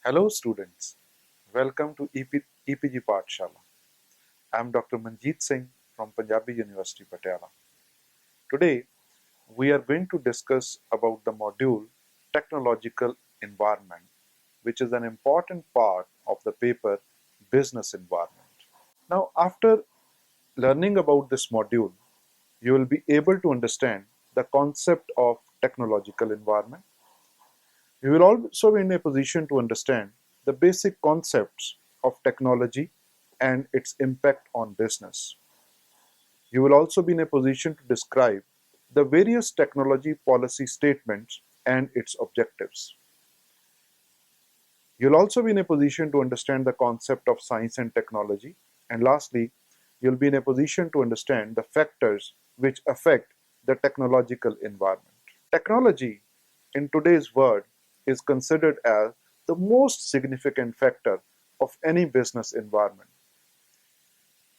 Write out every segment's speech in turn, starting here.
Hello students, welcome to EPG Pathshala. I am Dr. Manjeet Singh from Punjabi University, Patiala. Today, we are going to discuss about the module Technological Environment, which is an important part of the paper Business Environment. Now, after learning about this module, you will be able to understand the concept of technological environment. You will also be in a position to understand the basic concepts of technology and its impact on business. You will also be in a position to describe the various technology policy statements and its objectives. You'll also be in a position to understand the concept of science and technology. And lastly, you'll be in a position to understand the factors which affect the technological environment. Technology in today's world is considered as the most significant factor of any business environment.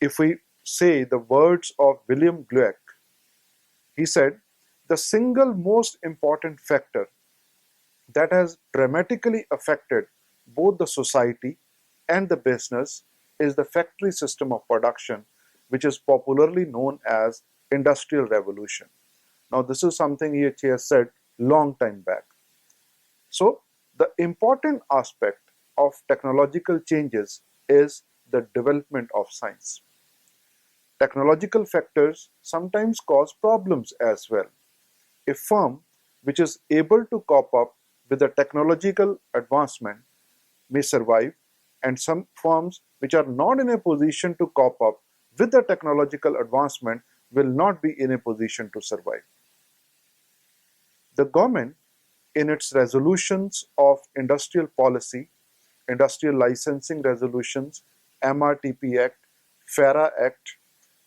If we say the words of William Glueck, he said, the single most important factor that has dramatically affected both the society and the business is the factory system of production, which is popularly known as industrial revolution. Now, this is something he has said long time back. So, the important aspect of technological changes is the development of science. Technological factors sometimes cause problems as well. A firm which is able to cope up with the technological advancement may survive, and some firms which are not in a position to cope up with the technological advancement will not be in a position to survive. The government, in its resolutions of industrial policy, industrial licensing resolutions, MRTP Act, FARA Act,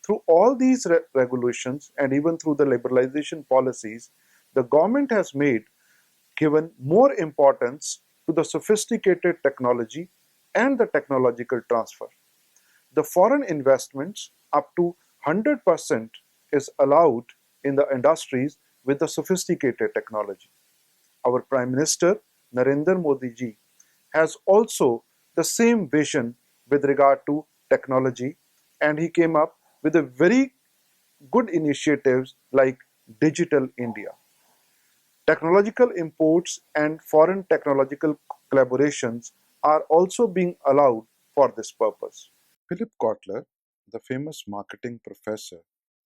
through all these regulations and even through the liberalization policies, the government has given more importance to the sophisticated technology and the technological transfer. The foreign investments up to 100% is allowed in the industries with the sophisticated technology. Our Prime Minister Narendra Modi ji has also the same vision with regard to technology, and he came up with a very good initiatives like Digital India. Technological imports and foreign technological collaborations are also being allowed for this purpose. Philip Kotler, the famous marketing professor,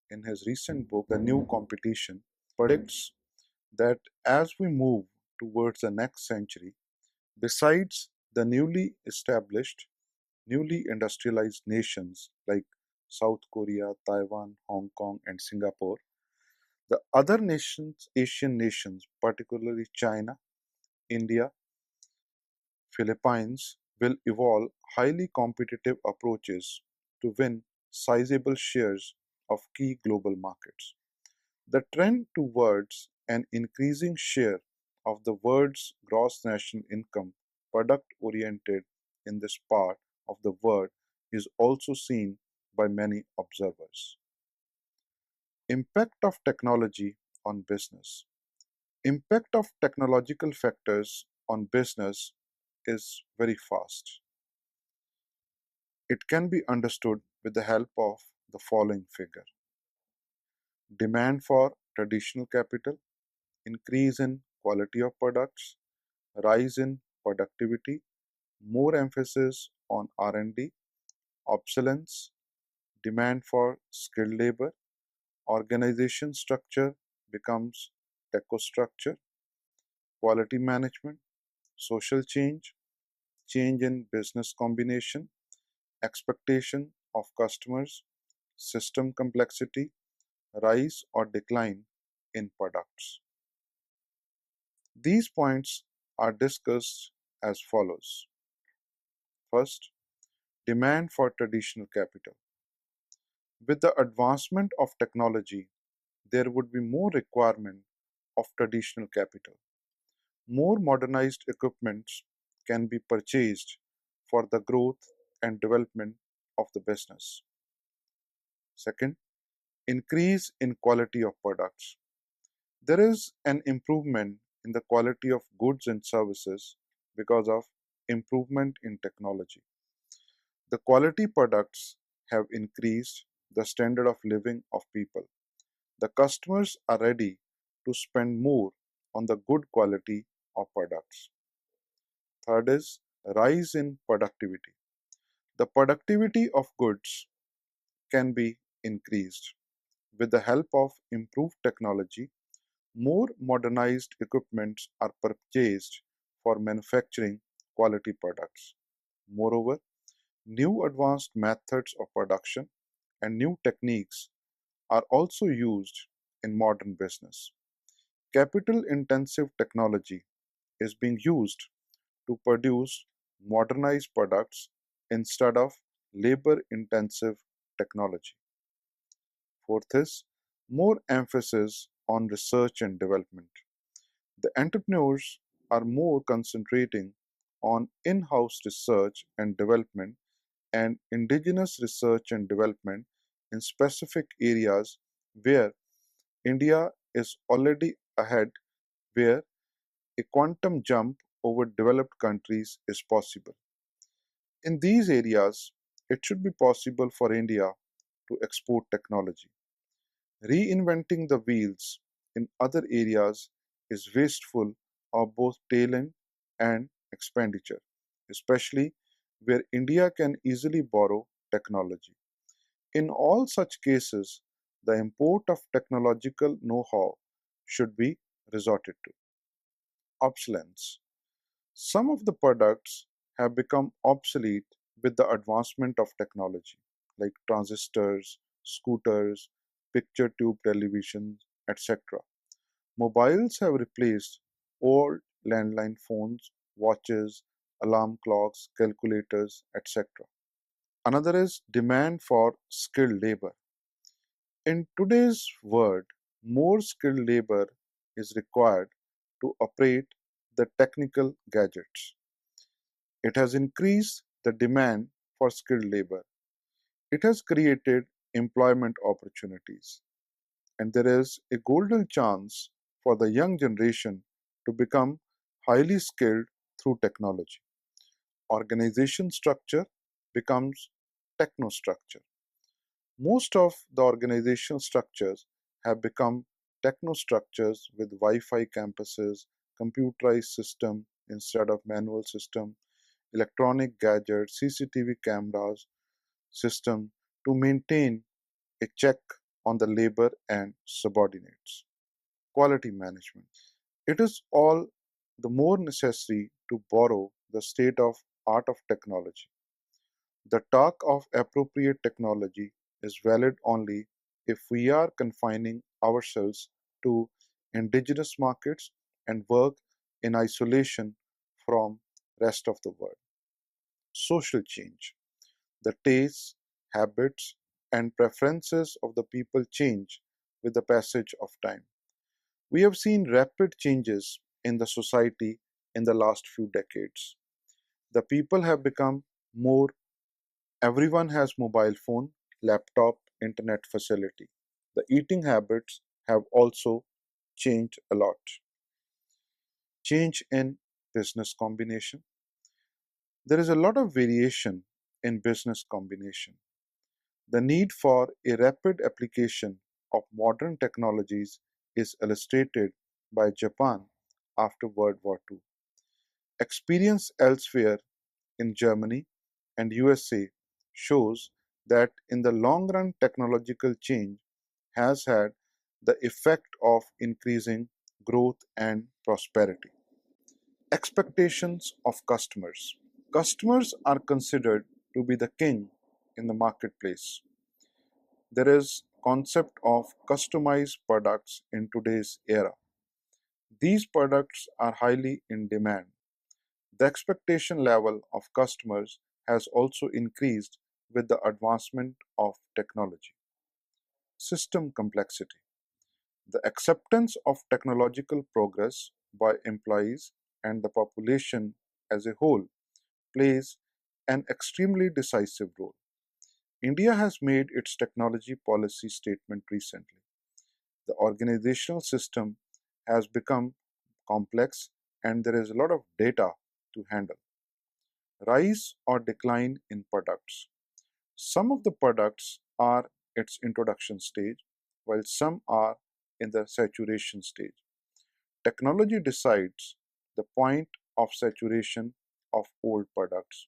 in his recent book, The New Competition, predicts that as we move towards the next century, besides the newly established, newly industrialized nations like South Korea, Taiwan, Hong Kong, and Singapore, the other nations, Asian nations, particularly China, India, Philippines, will evolve highly competitive approaches to win sizable shares of key global markets. The trend towards an increasing share of the world's gross national income product oriented in this part of the world is also seen by many observers. Impact of technology on business. Impact of technological factors on business is very fast. It can be understood with the help of the following figure. Demand for traditional capital, increase in quality of products, rise in productivity, more emphasis on R&D, obsolescence, demand for skilled labor, organization structure becomes techo-structure, quality management, social change, change in business combination, expectation of customers, system complexity, rise or decline in products. These points are discussed as follows. First, demand for traditional capital. With the advancement of technology, there would be more requirement of traditional capital. More modernized equipments can be purchased for the growth and development of the business. Second, increase in quality of products. There is an improvement in the quality of goods and services because of improvement in technology. The quality products have increased the standard of living of people. The customers are ready to spend more on the good quality of products. Third is rise in productivity. The productivity of goods can be increased with the help of improved technology. More modernized equipments are purchased for manufacturing quality products. Moreover, new advanced methods of production and new techniques are also used in modern business. Capital intensive technology is being used to produce modernized products instead of labor intensive technology. Fourth is more emphasis on research and development. The entrepreneurs are more concentrating on in house research and development and indigenous research and development in specific areas where India is already ahead, where a quantum jump over developed countries is possible. In these areas, it should be possible for India to export technology. Reinventing the wheels in other areas is wasteful of both talent and expenditure, especially where India can easily borrow technology. In all such cases, the import of technological know how should be resorted to. Obsolescence. Some of the products have become obsolete with the advancement of technology, like transistors, scooters, picture tube televisions, etc. Mobiles have replaced old landline phones, watches, alarm clocks, calculators, etc. Another is demand for skilled labor. In today's world, more skilled labor is required to operate the technical gadgets. It has increased the demand for skilled labor. It has created employment opportunities. And there is a golden chance for the young generation to become highly skilled through technology. Organization structure becomes technostructure. Most of the organization structures have become technostructures with Wi-Fi campuses, computerized system instead of manual system, electronic gadgets, CCTV cameras, system to maintain a check on the labor and subordinates. Quality management. It is all the more necessary to borrow the state of art of technology. The talk of appropriate technology is valid only if we are confining ourselves to indigenous markets and work in isolation from rest of the world. Social change. The tastes, habits, and preferences of the people change with the passage of time. We have seen rapid changes in the society in the last few decades. The people have become more, everyone has mobile phone, laptop, internet facility. The eating habits have also changed a lot. Change in business combination. There is a lot of variation in business combination. The need for a rapid application of modern technologies is illustrated by Japan after World War II. Experience elsewhere in Germany and USA shows that in the long run technological change has had the effect of increasing growth and prosperity. Expectations of customers. Customers are considered to be the king in the marketplace. There is concept of customized products in today's era. These products are highly in demand. The expectation level of customers has also increased with the advancement of technology. System complexity. The acceptance of technological progress by employees and the population as a whole plays an extremely decisive role. India has made its technology policy statement recently. The organizational system has become complex and there is a lot of data to handle. rise or decline in products. Some of the products are its introduction stage, while some are in the saturation stage. Technology decides the point of saturation of old products.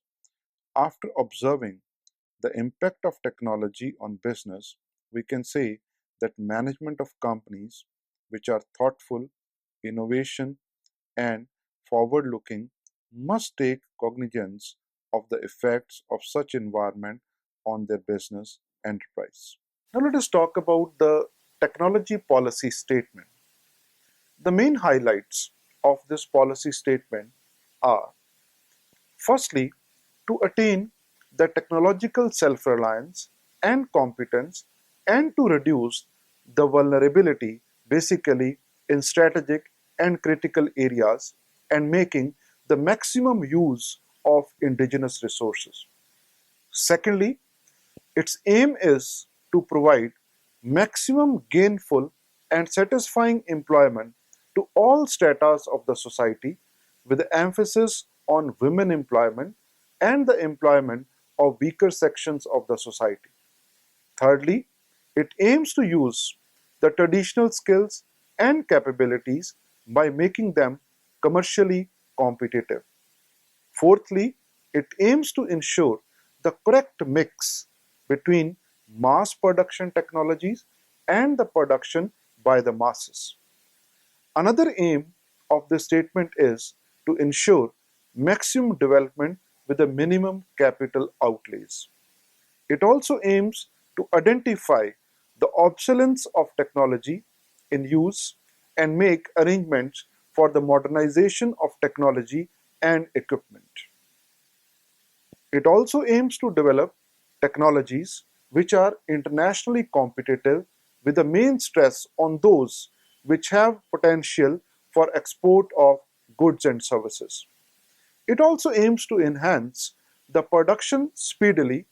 After observing the impact of technology on business, we can say that management of companies which are thoughtful, innovation, and forward looking must take cognizance of the effects of such environment on their business enterprise. Now let us talk about the technology policy statement. The main highlights of this policy statement are: firstly, to attain the technological self reliance and competence, and to reduce the vulnerability basically in strategic and critical areas, and making the maximum use of indigenous resources. Secondly, its aim is to provide maximum gainful and satisfying employment to all stratas of the society, with emphasis on women employment and the employment of weaker sections of the society. Thirdly, it aims to use the traditional skills and capabilities by making them commercially competitive. Fourthly, it aims to ensure the correct mix between mass production technologies and the production by the masses. Another aim of this statement is to ensure maximum development with a minimum capital outlays. It also aims to identify the obsolescence of technology in use and make arrangements for the modernization of technology and equipment. It also aims to develop technologies which are internationally competitive, with the main stress on those which have potential for export of goods and services. It also aims to enhance the production speedily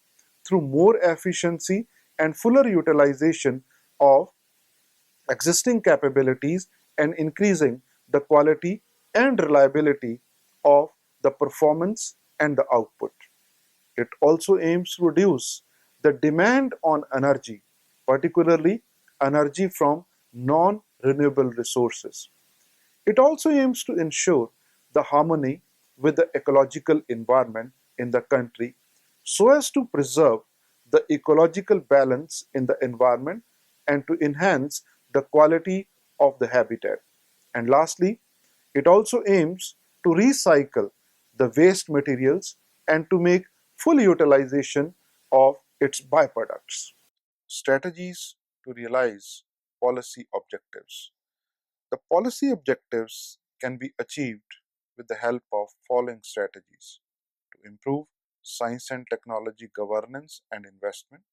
through more efficiency and fuller utilization of existing capabilities, and increasing the quality and reliability of the performance and the output. It also aims to reduce the demand on energy, particularly energy from non renewable resources. It also aims to ensure the harmony with the ecological environment in the country so as to preserve the ecological balance in the environment and to enhance the quality of the habitat. And lastly, it also aims to recycle the waste materials and to make full utilization of its byproducts. Strategies to realize policy objectives. The policy objectives can be achieved with the help of following strategies: to improve science and technology governance and investment,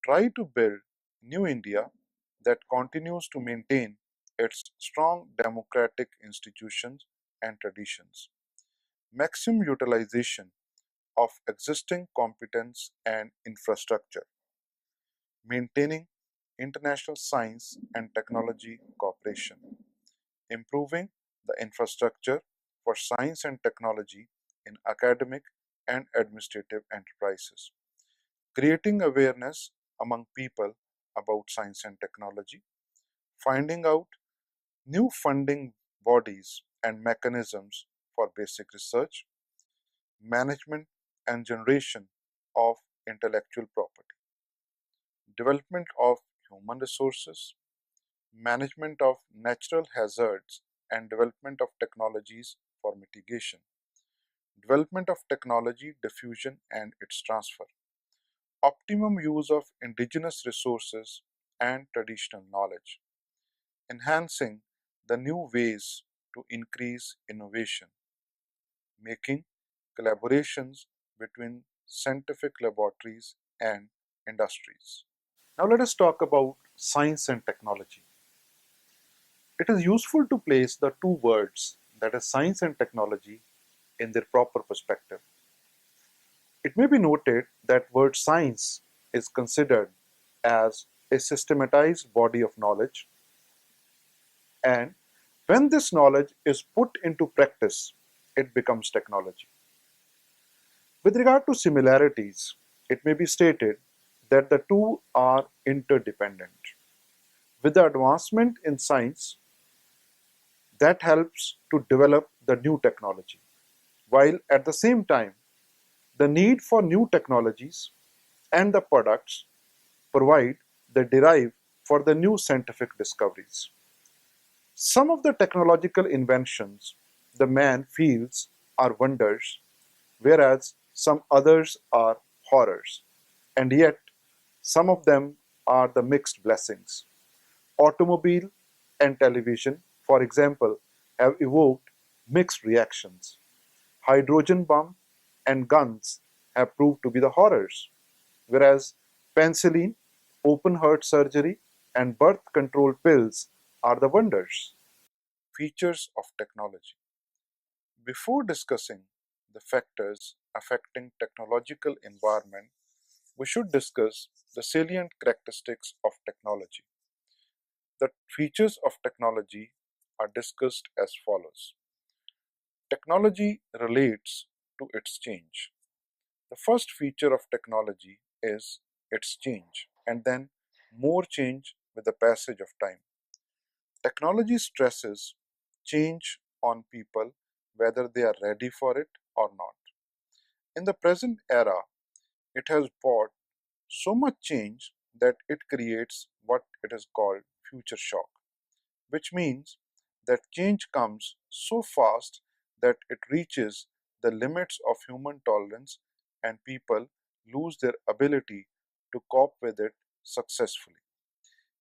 try to build New India that continues to maintain its strong democratic institutions and traditions, maximum utilization of existing competence and infrastructure, maintaining international science and technology cooperation, improving the infrastructure for science and technology in academic and administrative enterprises, creating awareness among people about science and technology, finding out new funding bodies and mechanisms for basic research, management and generation of intellectual property, development of human resources, management of natural hazards and development of technologies for mitigation, development of technology diffusion and its transfer, optimum use of indigenous resources and traditional knowledge, enhancing the new ways to increase innovation, making collaborations between scientific laboratories and industries. Now let us talk about science and technology. It is useful to place the two words, that is science and technology, in their proper perspective. It may be noted that word science is considered as a systematized body of knowledge, and when this knowledge is put into practice, it becomes technology. With regard to similarities, it may be stated that the two are interdependent. With the advancement in science, that helps to develop the new technology, while at the same time, the need for new technologies and the products provide the derive for the new scientific discoveries. Some of the technological inventions the man feels are wonders, whereas some others are horrors, and yet some of them are the mixed blessings. Automobile and television, for example, have evoked mixed reactions. Hydrogen bomb and guns have proved to be the horrors, whereas penicillin, open heart surgery, and birth control pills are the wonders. Features of technology. Before discussing the factors affecting technological environment, we should discuss the salient characteristics of technology. The features of technology are discussed as follows. Technology relates to its change. The first feature of technology is its change, and then more change with the passage of time. Technology stresses change on people whether they are ready for it or not. In the present era, it has brought so much change that it creates what it is called future shock, which means that change comes so fast that it reaches the limits of human tolerance and people lose their ability to cope with it successfully.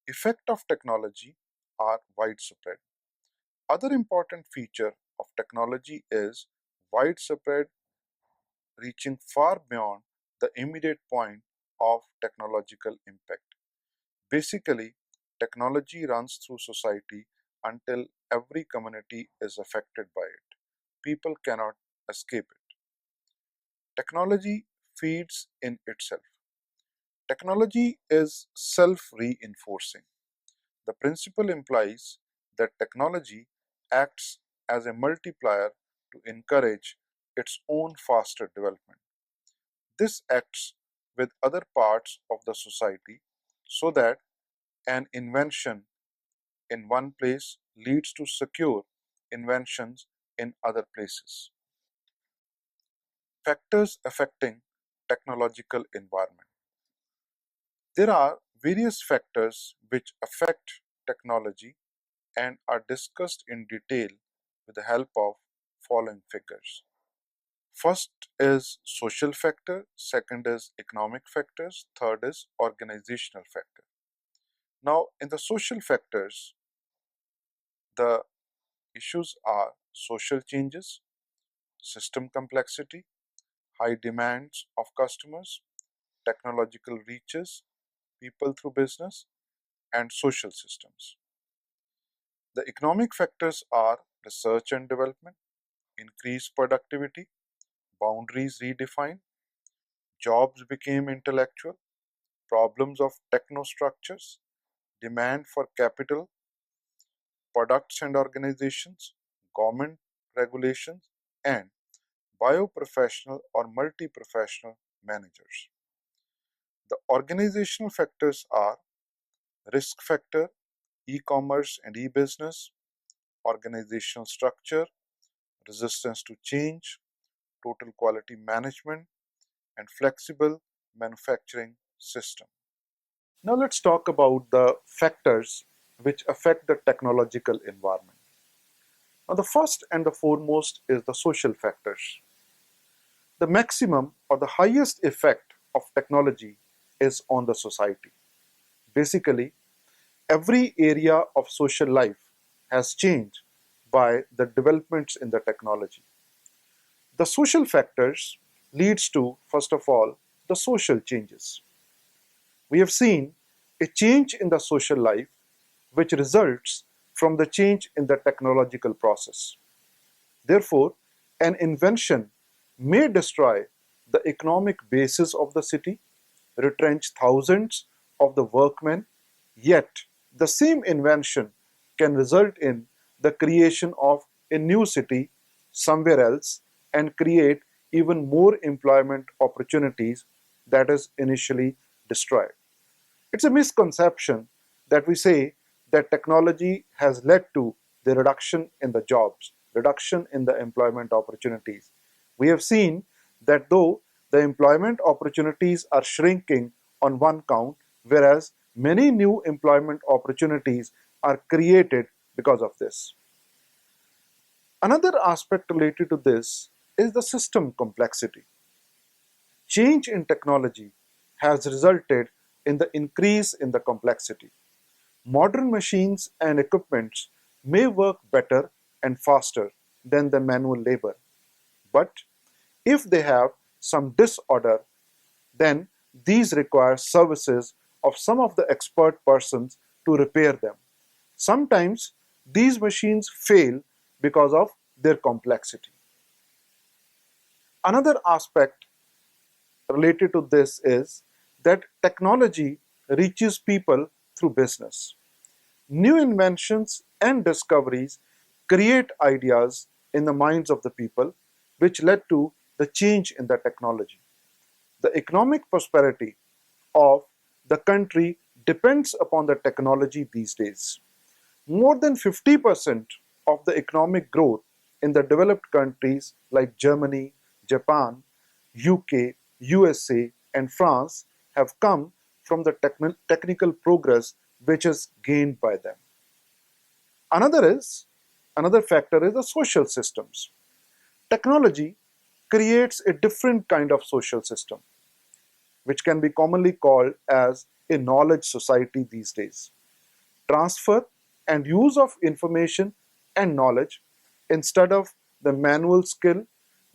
Effect of technology are widespread. Other important feature of technology is widespread, reaching far beyond the immediate point of technological impact. Basically, technology runs through society until every community is affected by it. People cannot escape it. Technology feeds in itself. Technology is self reinforcing. The principle implies that technology acts as a multiplier to encourage its own faster development. This acts with other parts of the society so that an invention in one place leads to secure inventions in other places. Factors affecting technological environment. There are various factors which affect technology and are discussed in detail with the help of following figures. First is social factor, second is economic factors, third is organizational factor. Now, in the social factors, the issues are social changes, system complexity, high demands of customers, technological reaches, people through business, and social systems. The economic factors are research and development, increased productivity, boundaries redefined, jobs became intellectual, problems of technostructures, demand for capital, products and organizations, government regulations, and bioprofessional or multi-professional managers. The organizational factors are risk factor, e-commerce and e-business, organizational structure, resistance to change, total quality management, and flexible manufacturing system. Now let's talk about the factors which affect the technological environment. Now the first and the foremost is the social factors. The maximum or the highest effect of technology is on the society. Basically, every area of social life has changed by the developments in the technology. The social factors leads to, first of all, the social changes. We have seen a change in the social life which results from the change in the technological process. Therefore, an invention may destroy the economic basis of the city, retrench thousands of the workmen, yet the same invention can result in the creation of a new city somewhere else and create even more employment opportunities that is initially destroyed. It's a misconception that we say that technology has led to the reduction in the jobs, reduction in the employment opportunities. We have seen that though the employment opportunities are shrinking on one count, whereas many new employment opportunities are created because of this. Another aspect related to this is the system complexity. Change in technology has resulted in the increase in the complexity. Modern machines and equipments may work better and faster than the manual labor, but if they have some disorder, then these require services of some of the expert persons to repair them. Sometimes these machines fail because of their complexity. Another aspect related to this is that technology reaches people through business. New inventions and discoveries create ideas in the minds of the people, which led to the change in the technology. The economic prosperity of the country depends upon the technology these days. More than 50% of the economic growth in the developed countries like Germany, Japan, UK, USA, and France have come from the technical progress which is gained by them. Another is Another factor is the social systems. Technology creates a different kind of social system, which can be commonly called as a knowledge society these days. Transfer and use of information and knowledge instead of the manual skill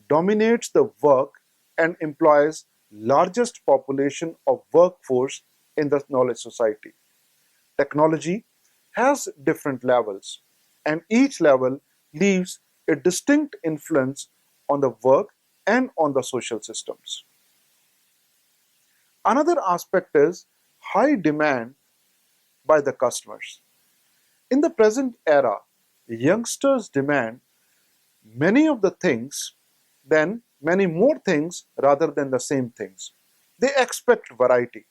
dominates the work and employs largest population of workforce in the knowledge society. Technology has different levels, and each level leaves a distinct influence on the work and on the social systems. Another aspect is high demand by the customers. In the present era, youngsters demand many of the things, then many more things rather than the same things. They expect variety.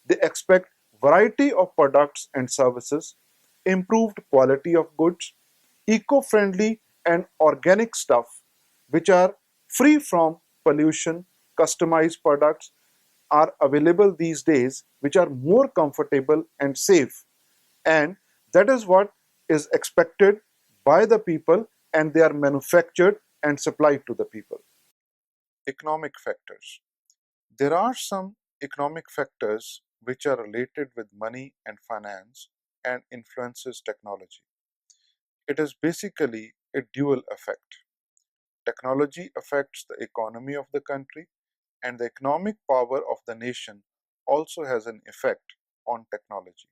They expect variety of products and services, improved quality of goods, eco-friendly and organic stuff, which are free from pollution, customized products are available these days, which are more comfortable and safe. And that is what is expected by the people, and they are manufactured and supplied to the people. Economic factors. There are some economic factors which are related with money and finance and influences technology. It is basically a dual effect. Technology affects the economy of the country, and the economic power of the nation also has an effect on technology.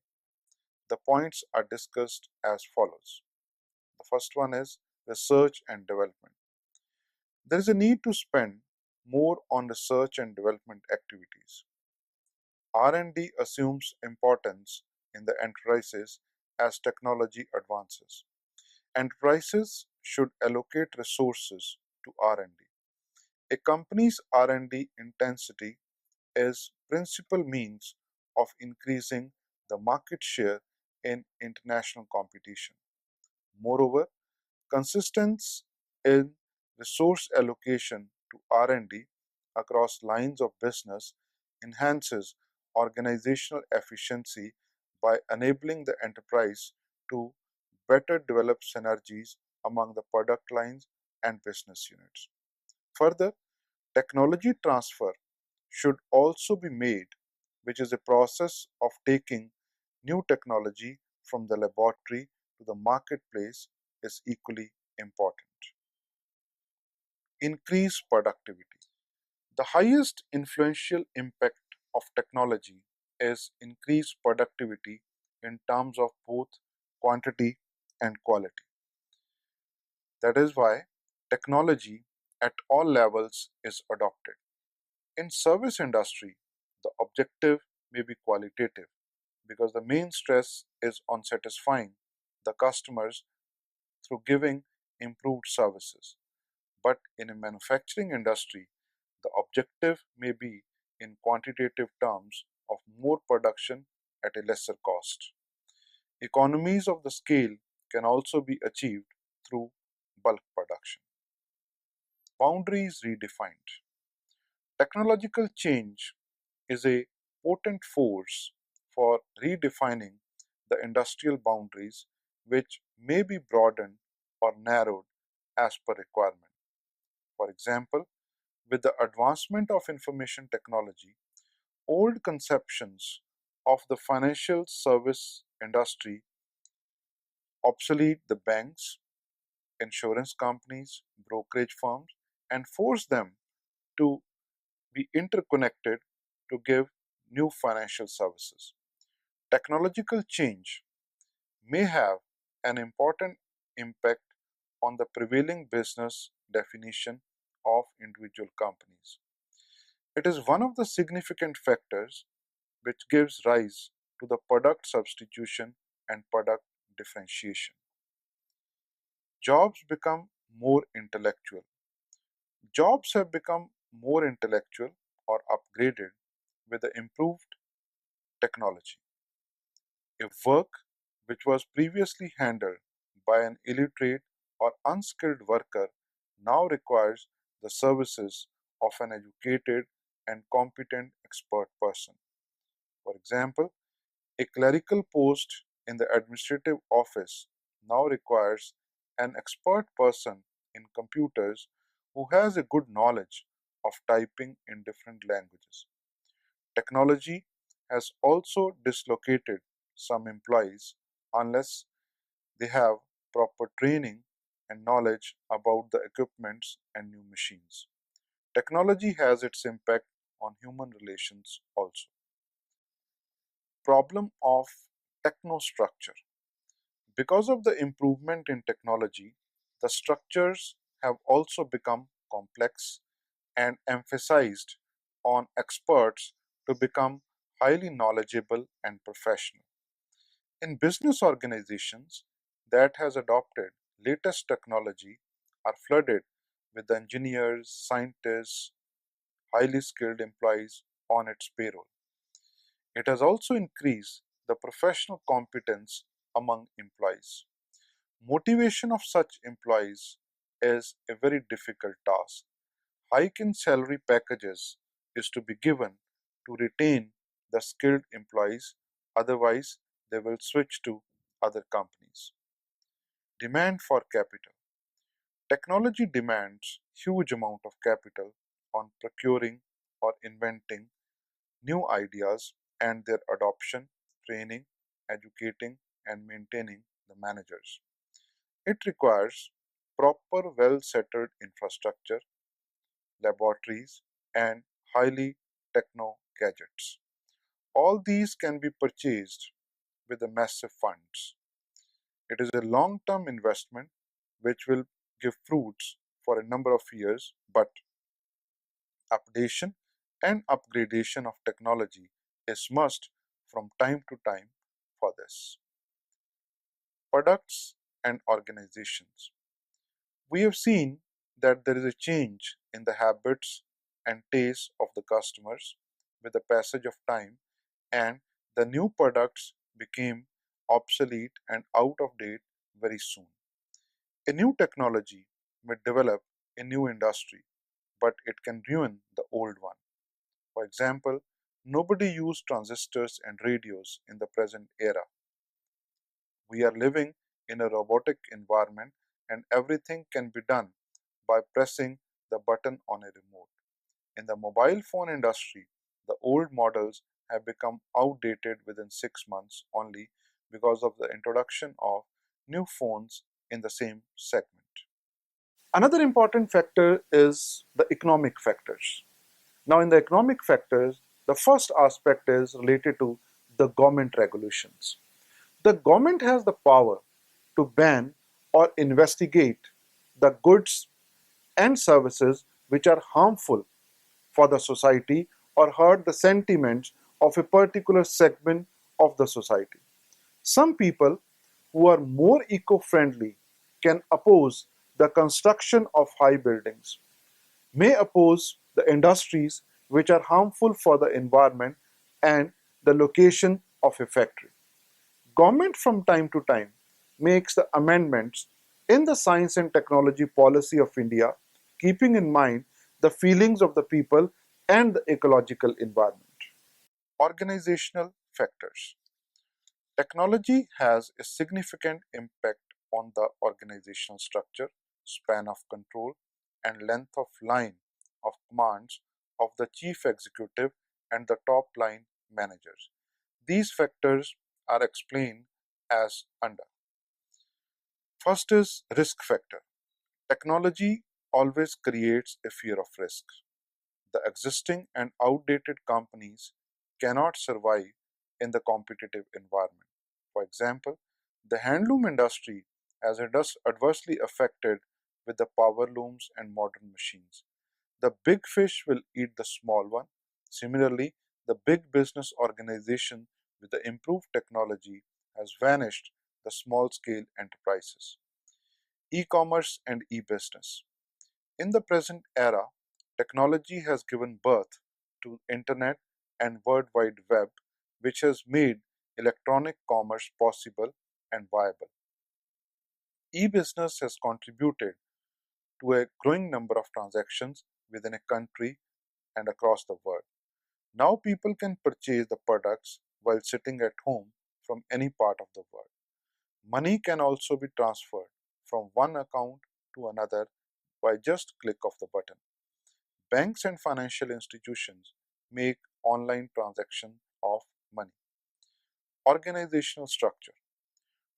The points are discussed as follows. The first one is research and development. There is a need to spend more on research and development activities. R&D assumes importance in the enterprises as technology advances. Enterprises should allocate resources to R&D. A company's R&D intensity is principal means of increasing the market share in international competition. Moreover, consistency in resource allocation to R&D across lines of business enhances organizational efficiency by enabling the enterprise to better develop synergies among the product lines and business units. Further, technology transfer should also be made, which is a process of taking new technology from the laboratory to the marketplace is equally important. Increase productivity. The highest influential impact of technology is increased productivity in terms of both quantity and quality. That is why technology at all levels is adopted. In service industry, the objective may be qualitative because the main stress is on satisfying the customers through giving improved services. But in a manufacturing industry, The objective may be, in quantitative terms, of more production at a lesser cost. Economies of the scale can also be achieved through bulk production. Boundaries redefined. Technological change is a potent force for redefining the industrial boundaries, which may be broadened or narrowed as per requirement. For example, with the advancement of information technology, old conceptions of the financial service industry obsolete the banks, insurance companies, brokerage firms, and force them to be interconnected to give new financial services. Technological change may have an important impact on the prevailing business definition of individual companies. It is one of the significant factors which gives rise to the product substitution and product differentiation. Jobs become more intellectual. Jobs have become more intellectual or upgraded with the improved technology. A work which was previously handled by an illiterate or unskilled worker now requires the services of an educated and competent expert person. For example, a clerical post in the administrative office now requires an expert person in computers who has a good knowledge of typing in different languages. Technology has also dislocated some employees unless they have proper training and knowledge about the equipments and new machines. Technology has its impact on human relations also. Problem of technostructure. Because of the improvement in technology, the structures have also become complex and emphasized on experts to become highly knowledgeable and professional. In business organizations that has adopted latest technology are flooded with engineers, scientists, highly skilled employees on its payroll. It has also increased the professional competence among employees. Motivation of such employees is a very difficult task. Hike in salary packages is to be given to retain the skilled employees, otherwise, they will switch to other companies. Demand for capital. Technology demands huge amount of capital on procuring or inventing new ideas and their adoption, training, educating, and maintaining the managers. It requires proper well settled infrastructure, laboratories, and highly techno gadgets. All these can be purchased with the massive funds. It is a long term investment which will give fruits for a number of years, but updation and upgradation of technology is must from time to time for this. Products and organizations. We have seen that there is a change in the habits and tastes of the customers with the passage of time, and the new products became obsolete and out of date very soon. A new technology may develop a new industry, but it can ruin the old one. For example, nobody uses transistors and radios in the present era. We are living in a robotic environment and everything can be done by pressing the button on a remote. In the mobile phone industry, the old models have become outdated within 6 months only because of the introduction of new phones in the same segment. Another important factor is the economic factors. Now, in the economic factors, the first aspect is related to the government regulations. The government has the power to ban or investigate the goods and services which are harmful for the society or hurt the sentiments of a particular segment of the society. Some people who are more eco friendly can oppose the construction of high buildings, may oppose the industries which are harmful for the environment, and the location of a factory. Government from time to time makes the amendments in the science and technology policy of India, keeping in mind the feelings of the people and the ecological environment. Organizational factors. Technology has a significant impact on the organizational structure, span of control, and length of line of commands of the chief executive and the top line managers. These factors are explained as under. First is risk factor. Technology always creates a fear of risk. The existing and outdated companies cannot survive in the competitive environment. For example, the handloom industry has adversely affected with the power looms and modern machines. The big fish will eat the small one. Similarly, the big business organization with the improved technology has vanished the small scale enterprises. E-commerce and e-business. In the present era, technology has given birth to internet and World Wide Web, which has made electronic commerce possible and viable. E-business has contributed to a growing number of transactions within a country and across the world. Now people can purchase the products while sitting at home from any part of the world. Money can also be transferred from one account to another by just click of the button. Banks and financial institutions make online transaction of money. Organizational structure.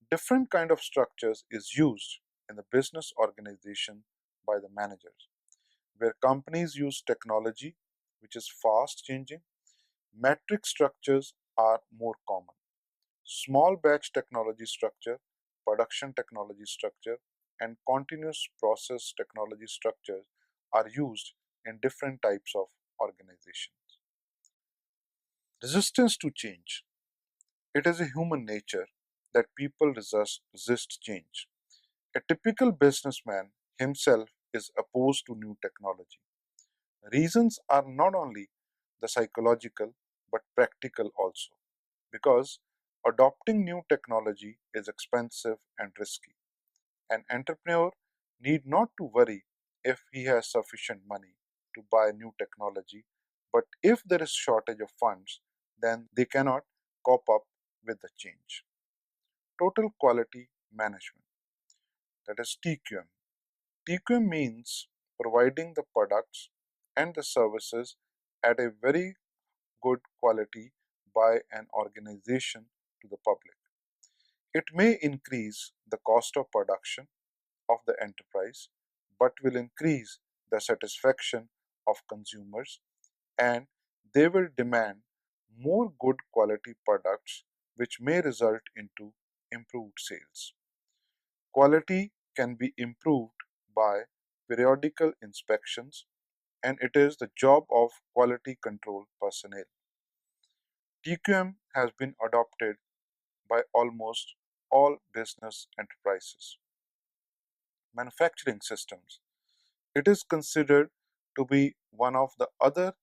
Different kind of structures is used in the business organization by the managers. Where companies use technology, which is fast changing, matrix structures are more common. Small batch technology structure, production technology structure, and continuous process technology structures are used in different types of organizations. Resistance to change. It is a human nature that people resist change. A typical businessman himself is opposed to new technology. Reasons are not only the psychological but practical also, because adopting new technology is expensive and risky. An entrepreneur need not to worry if he has sufficient money to buy new technology, but if there is shortage of funds, then they cannot cope up with the change. Total quality management, that is TQM. TQM means providing the products and the services at a very good quality by an organization to the public. It may increase the cost of production of the enterprise, but will increase the satisfaction of consumers, and they will demand more good quality products, which may result into improved sales. Quality can be improved by periodical inspections, and it is the job of quality control personnel. TQM has been adopted by almost all business enterprises. Manufacturing systems. It is considered to be one of the other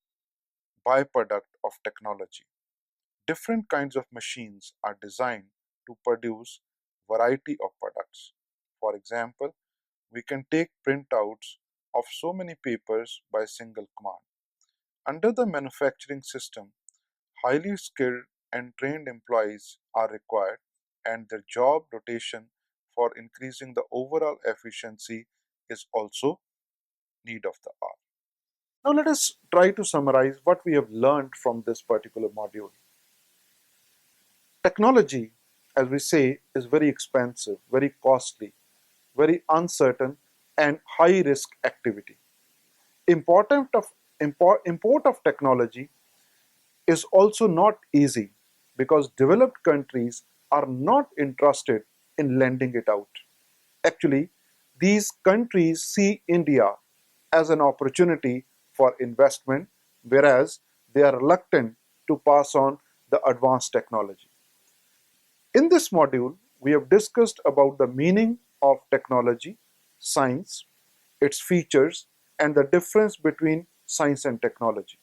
byproduct of technology. Different kinds of machines are designed to produce variety of products. For example, we can take printouts of so many papers by single command. Under the manufacturing system, highly skilled and trained employees are required, and their job rotation for increasing the overall efficiency is also need of the hour. Now let us try to summarize what we have learned from this particular module. Technology, as we say, is very expensive, very costly, very uncertain, and high risk activity. Import of technology is also not easy because developed countries are not interested in lending it out. Actually, these countries see India as an opportunity for investment, whereas they are reluctant to pass on the advanced technology. In this module, we have discussed about the meaning of technology, science, its features, and the difference between science and technology.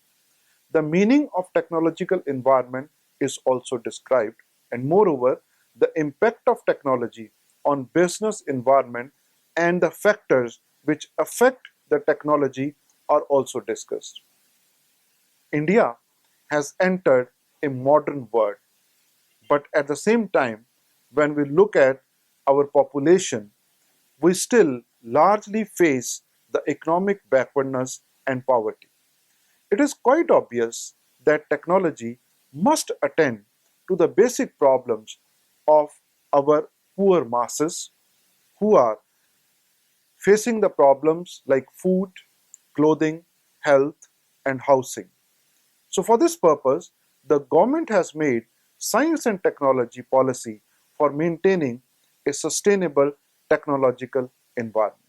The meaning of technological environment is also described, and moreover, the impact of technology on business environment and the factors which affect the technology are also discussed. India has entered a modern world, but at the same time, when we look at our population, we still largely face the economic backwardness and poverty. It is quite obvious that technology must attend to the basic problems of our poor masses who are facing the problems like food, clothing, health, and housing. So, for this purpose, the government has made science and technology policy for maintaining a sustainable technological environment.